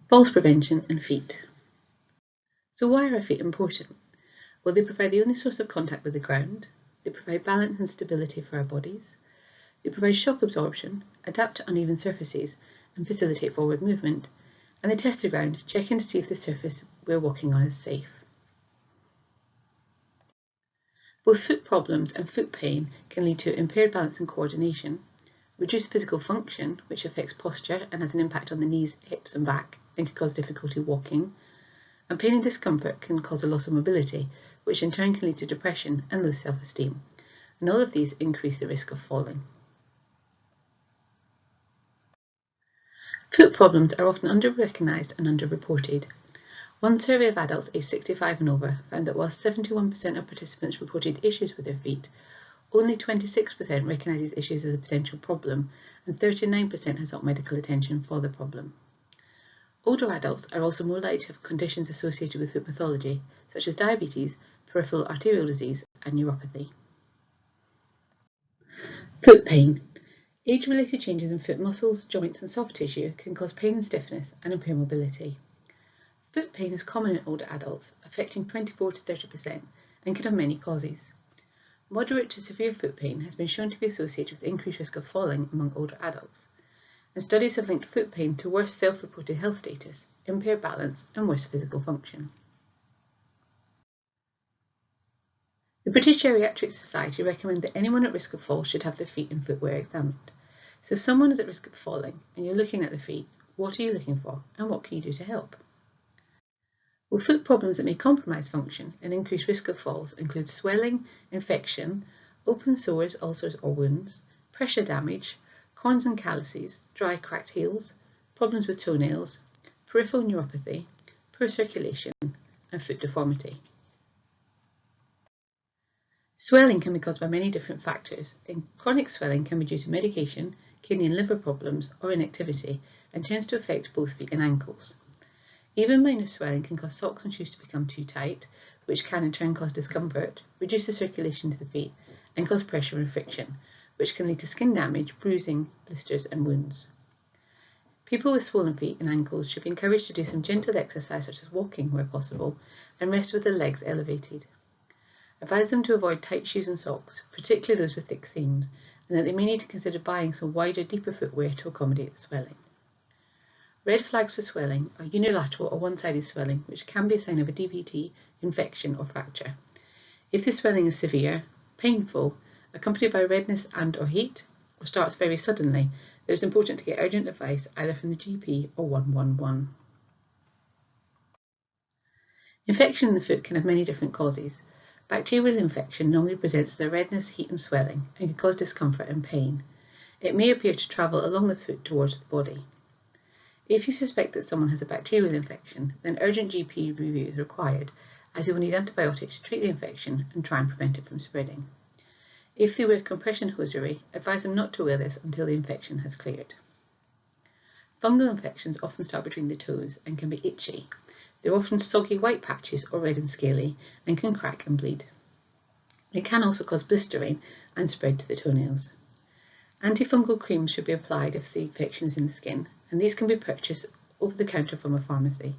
Falls prevention and feet. So why are our feet important? Well, they provide the only source of contact with the ground, they provide balance and stability for our bodies, they provide shock absorption, adapt to uneven surfaces and facilitate forward movement, and they test the ground, checking to see if the surface we're walking on is safe. Both foot problems and foot pain can lead to impaired balance and coordination, reduced physical function, which affects posture and has an impact on the knees, hips and back and can cause difficulty walking, and pain and discomfort can cause a loss of mobility, which in turn can lead to depression and low self-esteem, and all of these increase the risk of falling. Foot problems are often under-recognised and under-reported. One survey of adults aged 65 and over found that while 71% of participants reported issues with their feet, only 26% recognise these issues as a potential problem, and 39% has sought medical attention for the problem. Older adults are also more likely to have conditions associated with foot pathology, such as diabetes, peripheral arterial disease, and neuropathy. Foot pain. Age-related changes in foot muscles, joints, and soft tissue can cause pain and stiffness and impair mobility. Foot pain is common in older adults, affecting 24 to 30%, and can have many causes. Moderate to severe foot pain has been shown to be associated with increased risk of falling among older adults, and studies have linked foot pain to worse self-reported health status, impaired balance, and worse physical function. The British Geriatric Society recommend that anyone at risk of fall should have their feet and footwear examined. So if someone is at risk of falling and you're looking at the feet, what are you looking for and what can you do to help? Well, foot problems that may compromise function and increase risk of falls include swelling, infection, open sores, ulcers or wounds, pressure damage, corns and calluses, dry cracked heels, problems with toenails, peripheral neuropathy, poor circulation and foot deformity. Swelling can be caused by many different factors, and chronic swelling can be due to medication, kidney and liver problems or inactivity, and tends to affect both feet and ankles. Even minor swelling can cause socks and shoes to become too tight, which can in turn cause discomfort, reduce the circulation to the feet, and cause pressure and friction, which can lead to skin damage, bruising, blisters and wounds. People with swollen feet and ankles should be encouraged to do some gentle exercise such as walking where possible, and rest with the legs elevated. Advise them to avoid tight shoes and socks, particularly those with thick seams, and that they may need to consider buying some wider, deeper footwear to accommodate the swelling. Red flags for swelling are unilateral or one-sided swelling, which can be a sign of a DVT, infection or fracture. If the swelling is severe, painful, accompanied by redness and or heat, or starts very suddenly, it is important to get urgent advice either from the GP or 111. Infection in the foot can have many different causes. Bacterial infection normally presents as a redness, heat and swelling and can cause discomfort and pain. It may appear to travel along the foot towards the body. If you suspect that someone has a bacterial infection, then urgent GP review is required, as you will need antibiotics to treat the infection and try and prevent it from spreading. If they wear compression hosiery, advise them not to wear this until the infection has cleared. Fungal infections often start between the toes and can be itchy. They're often soggy white patches or red and scaly and can crack and bleed. It can also cause blistering and spread to the toenails. Antifungal creams should be applied if the infection is in the skin, and these can be purchased over the counter from a pharmacy.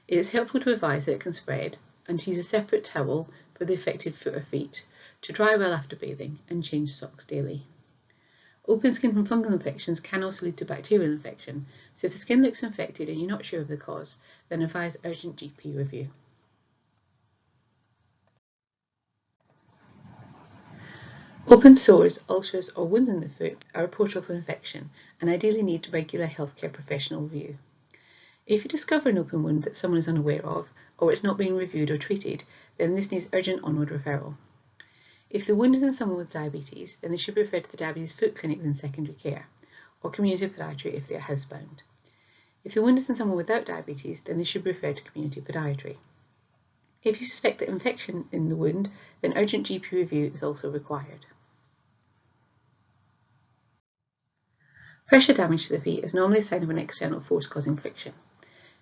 It is helpful to advise that it can spread and to use a separate towel for the affected foot or feet, to dry well after bathing and change socks daily. Open skin from fungal infections can also lead to bacterial infection, so if the skin looks infected and you're not sure of the cause, then advise urgent GP review. Open sores, ulcers or wounds in the foot are a portal for infection and ideally need regular healthcare professional review. If you discover an open wound that someone is unaware of, or it's not being reviewed or treated, then this needs urgent onward referral. If the wound is in someone with diabetes, then they should be referred to the diabetes foot clinic within secondary care, or community podiatry if they are housebound. If the wound is in someone without diabetes, then they should be referred to community podiatry. If you suspect that infection in the wound, then urgent GP review is also required. Pressure damage to the feet is normally a sign of an external force causing friction.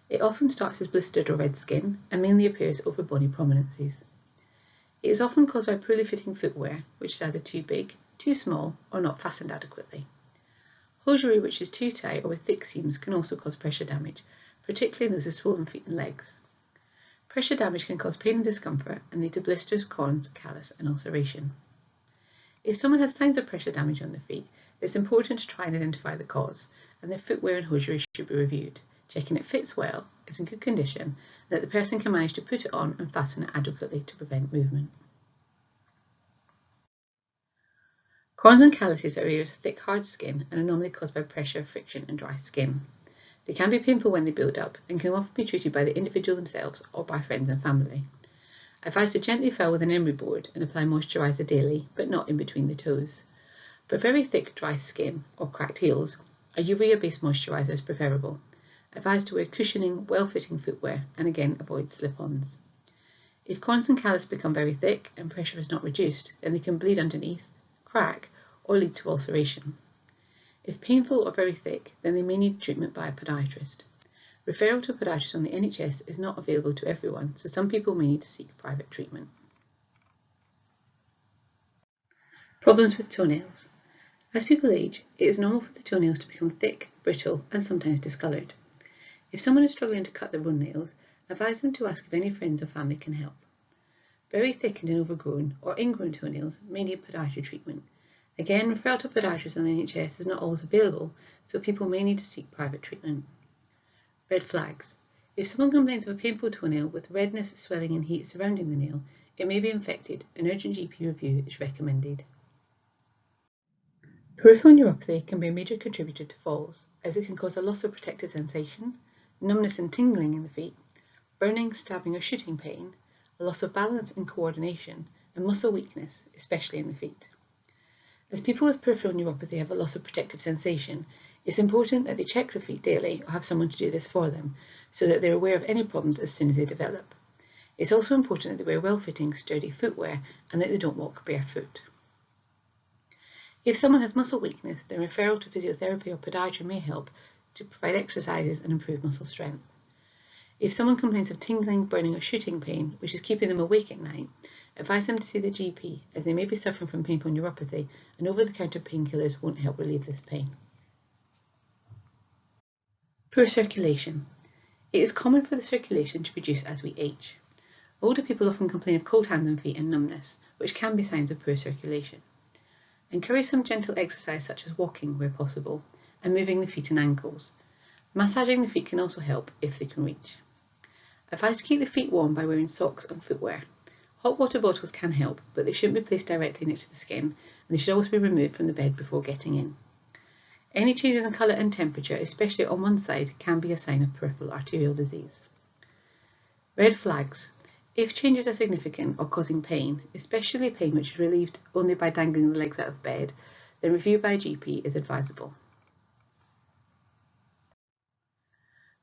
It often starts as blistered or red skin and mainly appears over bony prominences. It is often caused by poorly fitting footwear, which is either too big, too small, or not fastened adequately. Hosiery which is too tight or with thick seams can also cause pressure damage, particularly in those with swollen feet and legs. Pressure damage can cause pain and discomfort and lead to blisters, corns, callus and ulceration. If someone has signs of pressure damage on their feet, it's important to try and identify the cause, and their footwear and hosiery should be reviewed, checking it fits well, is in good condition, and that the person can manage to put it on and fasten it adequately to prevent movement. Corns and calluses are areas of thick, hard skin and are normally caused by pressure, friction and dry skin. They can be painful when they build up and can often be treated by the individual themselves or by friends and family. Advise to gently fill with an emery board and apply moisturiser daily, but not in between the toes. For very thick, dry skin or cracked heels, a urea-based moisturiser is preferable. Advise to wear cushioning, well-fitting footwear and again avoid slip-ons. If corns and callus become very thick and pressure is not reduced, then they can bleed underneath, crack or lead to ulceration. If painful or very thick, then they may need treatment by a podiatrist. Referral to a podiatrist on the NHS is not available to everyone, so some people may need to seek private treatment. Problems with toenails. As people age, it is normal for the toenails to become thick, brittle and sometimes discoloured. If someone is struggling to cut their own nails, advise them to ask if any friends or family can help. Very thickened and overgrown or ingrown toenails may need podiatry treatment. Again, referral to a podiatrist on the NHS is not always available, so people may need to seek private treatment. Red flags. If someone complains of a painful toenail with redness, swelling and heat surrounding the nail, it may be infected. An urgent GP review is recommended. Peripheral neuropathy can be a major contributor to falls, as it can cause a loss of protective sensation, numbness and tingling in the feet, burning, stabbing or shooting pain, a loss of balance and coordination, and muscle weakness, especially in the feet. As people with peripheral neuropathy have a loss of protective sensation, it's important that they check their feet daily or have someone to do this for them, so that they're aware of any problems as soon as they develop. It's also important that they wear well-fitting, sturdy footwear and that they don't walk barefoot. If someone has muscle weakness, then referral to physiotherapy or podiatry may help to provide exercises and improve muscle strength. If someone complains of tingling, burning or shooting pain, which is keeping them awake at night, advise them to see their GP, as they may be suffering from painful neuropathy and over-the-counter painkillers won't help relieve this pain. Poor circulation. It is common for the circulation to reduce as we age. Older people often complain of cold hands and feet and numbness, which can be signs of poor circulation. Encourage some gentle exercise such as walking where possible, and moving the feet and ankles. Massaging the feet can also help if they can reach. Advise to keep the feet warm by wearing socks and footwear. Hot water bottles can help, but they shouldn't be placed directly next to the skin, and they should always be removed from the bed before getting in. Any changes in colour and temperature, especially on one side, can be a sign of peripheral arterial disease. Red flags. If changes are significant or causing pain, especially pain which is relieved only by dangling the legs out of bed, then review by a GP is advisable.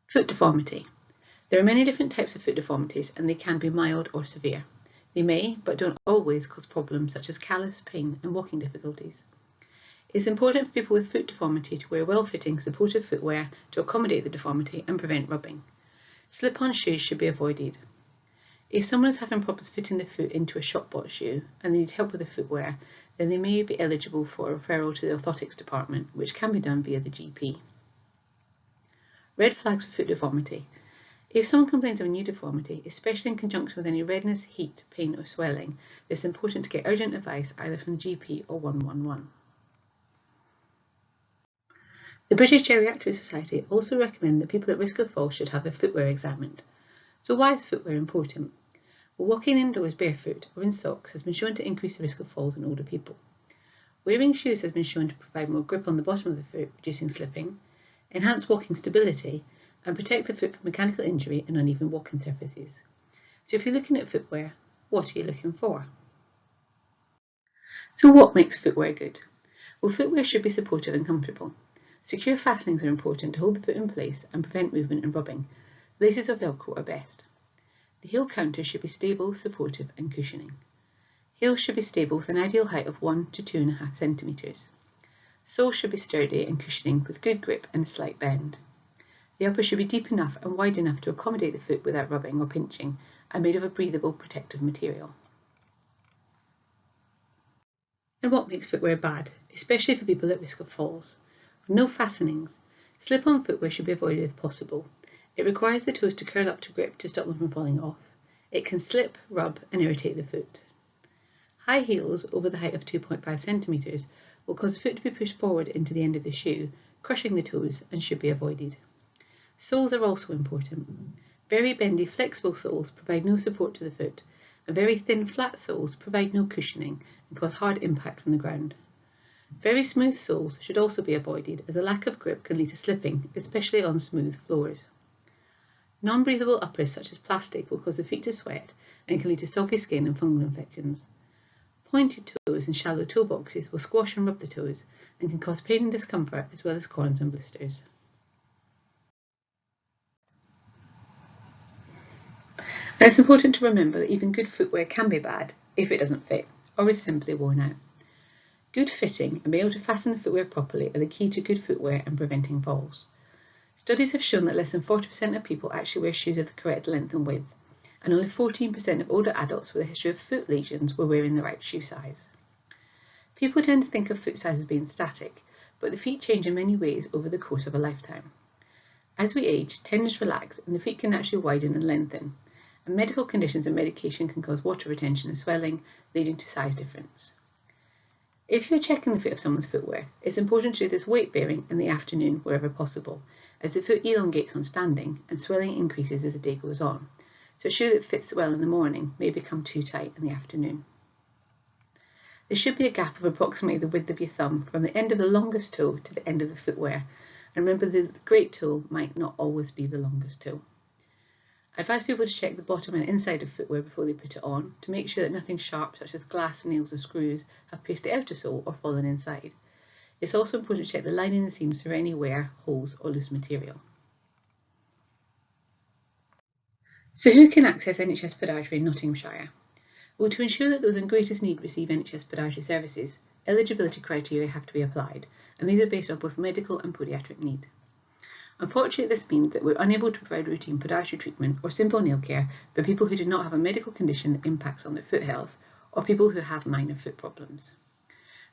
Foot deformity. There are many different types of foot deformities and they can be mild or severe. They may, but don't always, cause problems such as callus, pain and walking difficulties. It is important for people with foot deformity to wear well-fitting, supportive footwear to accommodate the deformity and prevent rubbing. Slip-on shoes should be avoided. If someone is having problems fitting the foot into a shop-bought shoe and they need help with the footwear, then they may be eligible for a referral to the orthotics department, which can be done via the GP. Red flags for foot deformity. If someone complains of a new deformity, especially in conjunction with any redness, heat, pain or swelling, it's important to get urgent advice either from the GP or 111. The British Geriatric Society also recommend that people at risk of fall should have their footwear examined. So why is footwear important? Well, walking indoors barefoot or in socks has been shown to increase the risk of falls in older people. Wearing shoes has been shown to provide more grip on the bottom of the foot, reducing slipping, enhance walking stability, and protect the foot from mechanical injury and uneven walking surfaces. So if you're looking at footwear, what are you looking for? So what makes footwear good? Well, footwear should be supportive and comfortable. Secure fastenings are important to hold the foot in place and prevent movement and rubbing. Laces or Velcro are best. The heel counter should be stable, supportive and cushioning. Heels should be stable with an ideal height of 1 to 2.5 centimetres. Soles should be sturdy and cushioning with good grip and a slight bend. The upper should be deep enough and wide enough to accommodate the foot without rubbing or pinching, and made of a breathable, protective material. And what makes footwear bad, especially for people at risk of falls? No fastenings. Slip-on footwear should be avoided if possible. It requires the toes to curl up to grip to stop them from falling off. It can slip, rub and irritate the foot. High heels over the height of 2.5 centimetres will cause the foot to be pushed forward into the end of the shoe, crushing the toes, and should be avoided. Soles are also important. Very bendy, flexible soles provide no support to the foot, and very thin, flat soles provide no cushioning and cause hard impact from the ground. Very smooth soles should also be avoided, as a lack of grip can lead to slipping, especially on smooth floors. Non-breathable uppers such as plastic will cause the feet to sweat and can lead to soggy skin and fungal infections. Pointed toes and shallow toe boxes will squash and rub the toes and can cause pain and discomfort as well as corns and blisters. Now it's important to remember that even good footwear can be bad if it doesn't fit or is simply worn out. Good fitting and being able to fasten the footwear properly are the key to good footwear and preventing falls. Studies have shown that less than 40% of people actually wear shoes of the correct length and width, and only 14% of older adults with a history of foot lesions were wearing the right shoe size. People tend to think of foot size as being static, but the feet change in many ways over the course of a lifetime. As we age, tendons relax and the feet can naturally widen and lengthen, and medical conditions and medication can cause water retention and swelling, leading to size difference. If you're checking the fit of someone's footwear, it's important to do this weight bearing in the afternoon wherever possible, as the foot elongates on standing and swelling increases as the day goes on. So a shoe that fits well in the morning may become too tight in the afternoon. There should be a gap of approximately the width of your thumb from the end of the longest toe to the end of the footwear, and remember the great toe might not always be the longest toe. I advise people to check the bottom and inside of footwear before they put it on to make sure that nothing sharp such as glass, nails or screws have pierced the outer sole or fallen inside. It's also important to check the lining and seams for any wear, holes or loose material. So who can access NHS Podiatry in Nottinghamshire? Well, to ensure that those in greatest need receive NHS Podiatry services, eligibility criteria have to be applied, and these are based on both medical and paediatric need. Unfortunately, this means that we're unable to provide routine podiatry treatment or simple nail care for people who do not have a medical condition that impacts on their foot health, or people who have minor foot problems.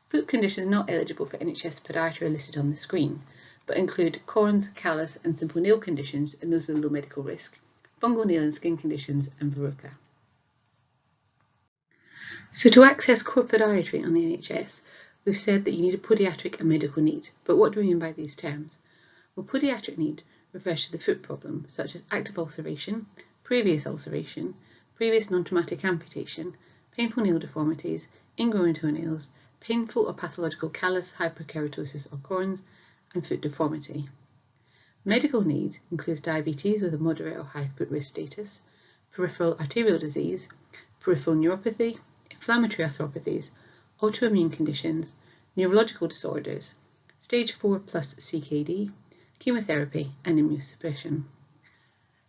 Foot conditions not eligible for NHS Podiatry are listed on the screen, but include corns, callus and simple nail conditions and those with low medical risk, fungal nail and skin conditions and verruca. So to access core podiatry on the NHS, we've said that you need a paediatric and medical need, but what do we mean by these terms? Well, paediatric need refers to the foot problem, such as active ulceration, previous non-traumatic amputation, painful nail deformities, ingrowing toenails, painful or pathological callus, hyperkeratosis or corns, and foot deformity. Medical need includes diabetes with a moderate or high foot risk status, peripheral arterial disease, peripheral neuropathy, inflammatory arthropathies, autoimmune conditions, neurological disorders, stage 4 plus CKD, chemotherapy and immunosuppression.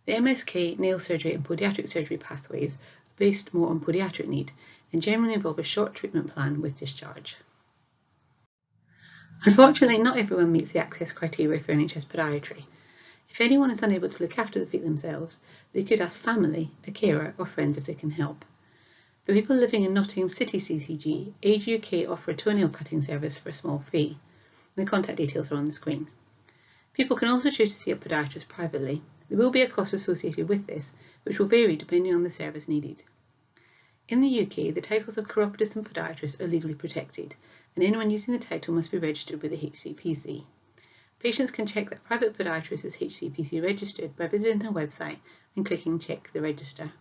The MSK, nail surgery and paediatric surgery pathways are based more on paediatric need and generally involve a short treatment plan with discharge. Unfortunately, not everyone meets the access criteria for NHS podiatry. If anyone is unable to look after the feet themselves, they could ask family, a carer or friends if they can help. For people living in Nottingham City CCG, Age UK offer a toenail cutting service for a small fee. The contact details are on the screen. People can also choose to see a podiatrist privately. There will be a cost associated with this, which will vary depending on the service needed. In the UK, the titles of chiropodists and podiatrists are legally protected, and anyone using the title must be registered with the HCPC. Patients can check that private podiatrist is HCPC registered by visiting their website and clicking Check the Register.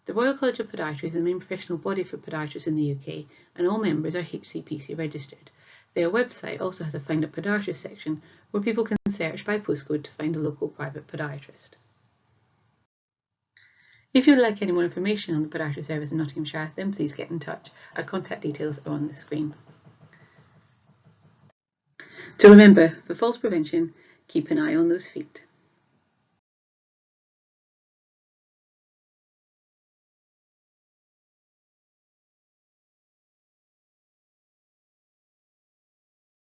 The Royal College of Podiatry is the main professional body for podiatrists in the UK, and all members are HCPC registered. Their website also has a Find a Podiatrist section where people can search by postcode to find a local private podiatrist. If you would like any more information on the podiatry service in Nottinghamshire, then please get in touch. Our contact details are on the screen. So remember, for falls prevention, keep an eye on those feet.